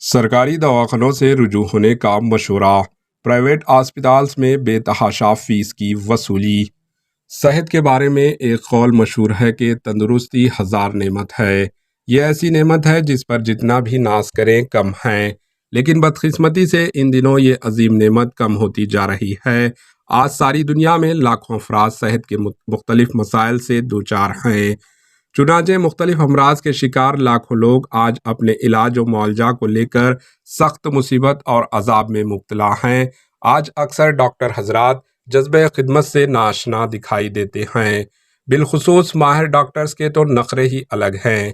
سرکاری دواخانوں سے رجوع ہونے کا مشورہ، پرائیویٹ ہسپتالز میں بے تحاشا فیس کی وصولی۔ صحت کے بارے میں ایک قول مشہور ہے کہ تندرستی ہزار نعمت ہے۔ یہ ایسی نعمت ہے جس پر جتنا بھی ناز کریں کم ہے، لیکن بدقسمتی سے ان دنوں یہ عظیم نعمت کم ہوتی جا رہی ہے۔ آج ساری دنیا میں لاکھوں افراد صحت کے مختلف مسائل سے دوچار ہیں۔ چنانچہ مختلف امراض کے شکار لاکھوں لوگ آج اپنے علاج و معالجہ کو لے کر سخت مصیبت اور عذاب میں مبتلا ہیں۔ آج اکثر ڈاکٹر حضرات جذبہ خدمت سے ناآشنا دکھائی دیتے ہیں۔ بالخصوص ماہر ڈاکٹرز کے تو نخرے ہی الگ ہیں۔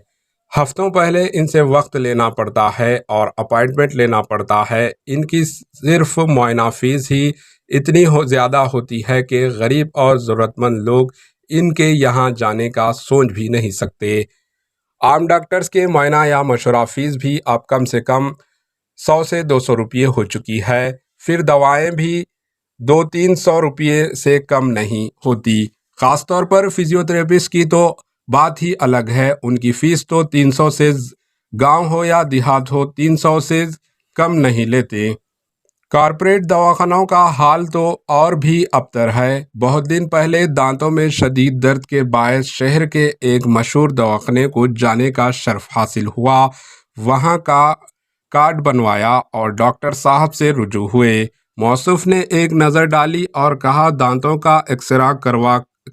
ہفتوں پہلے ان سے وقت لینا پڑتا ہے اور اپائنٹمنٹ لینا پڑتا ہے۔ ان کی صرف معائنہ فیس ہی اتنی زیادہ ہوتی ہے کہ غریب اور ضرورت مند لوگ ان کے یہاں جانے کا سوچ بھی نہیں سکتے۔ عام ڈاکٹرز کے معائنہ یا مشورہ فیس بھی اب کم سے کم 100 سے 200 روپے ہو چکی ہے۔ پھر دوائیں بھی 200-300 روپے سے کم نہیں ہوتی۔ خاص طور پر فزیوتھراپسٹ کی تو بات ہی الگ ہے۔ ان کی فیس تو 300 سے، گاؤں ہو یا دیہات ہو، 300 سے کم نہیں لیتے۔ کارپوریٹ دواخانوں کا حال تو اور بھی ابتر ہے۔ بہت دن پہلے دانتوں میں شدید درد کے باعث شہر کے ایک مشہور دواخانے کو جانے کا شرف حاصل ہوا۔ وہاں کا کارڈ بنوایا اور ڈاکٹر صاحب سے رجوع ہوئے۔ موصوف نے ایک نظر ڈالی اور کہا دانتوں کا ایکسرے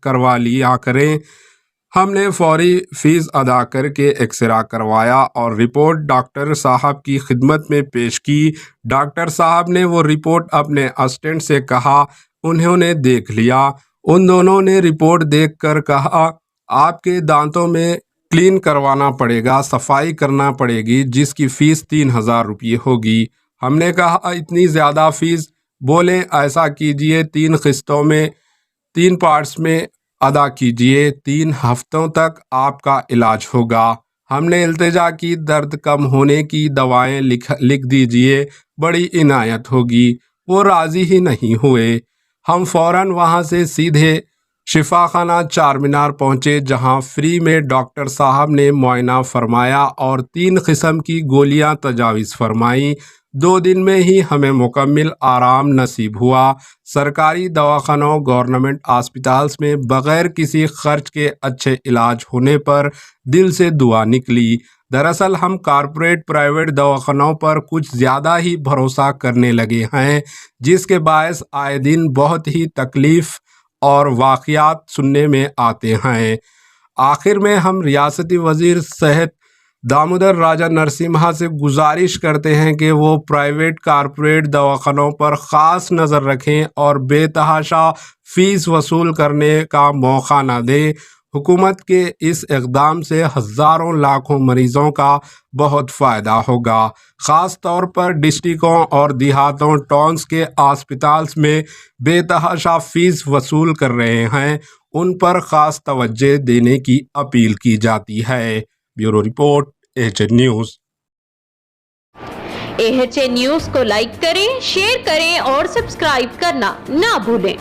کروا لیا کریں۔ ہم نے فوری فیس ادا کر کے ایکسرے کروایا اور رپورٹ ڈاکٹر صاحب کی خدمت میں پیش کی۔ ڈاکٹر صاحب نے وہ رپورٹ اپنے اسسٹنٹ سے کہا، انہوں نے دیکھ لیا۔ ان دونوں نے رپورٹ دیکھ کر کہا آپ کے دانتوں میں کلین کروانا پڑے گا، صفائی کرنا پڑے گی، جس کی فیس 3000 روپے ہوگی۔ ہم نے کہا اتنی زیادہ فیس؟ بولے ایسا کیجئے 3 قسطوں میں 3 پارٹس میں ادا کیجئے، 3 ہفتوں تک آپ کا علاج ہوگا۔ ہم نے التجا کی درد کم ہونے کی دوائیں لکھ دیجئے، بڑی عنایت ہوگی۔ وہ راضی ہی نہیں ہوئے۔ ہم فوراً وہاں سے سیدھے شفا خانہ چار مینار پہنچے، جہاں فری میں ڈاکٹر صاحب نے معائنہ فرمایا اور 3 قسم کی گولیاں تجویز فرمائیں۔ 2 دن میں ہی ہمیں مکمل آرام نصیب ہوا۔ سرکاری دواخانوں، گورنمنٹ ہسپتالز میں بغیر کسی خرچ کے اچھے علاج ہونے پر دل سے دعا نکلی۔ دراصل ہم کارپوریٹ پرائیویٹ دواخانوں پر کچھ زیادہ ہی بھروسہ کرنے لگے ہیں، جس کے باعث آئے دن بہت ہی تکلیف اور واقعات سننے میں آتے ہیں۔ آخر میں ہم ریاستی وزیر صحت دامودر راجہ نرسمہا سے گزارش کرتے ہیں کہ وہ پرائیویٹ کارپوریٹ دواخانوں پر خاص نظر رکھیں اور بے تحاشا فیس وصول کرنے کا موقع نہ دیں۔ حکومت کے اس اقدام سے ہزاروں لاکھوں مریضوں کا بہت فائدہ ہوگا۔ خاص طور پر ڈسٹرکٹوں اور دیہاتوں، ٹاؤنز کے ہسپتالز میں بے تحاشا فیس وصول کر رہے ہیں، ان پر خاص توجہ دینے کی اپیل کی جاتی ہے۔ Bureau report, AHN news. AHN news کو لائک کریں، شیئر کریں اور سبسکرائب کرنا نہ بھولیں۔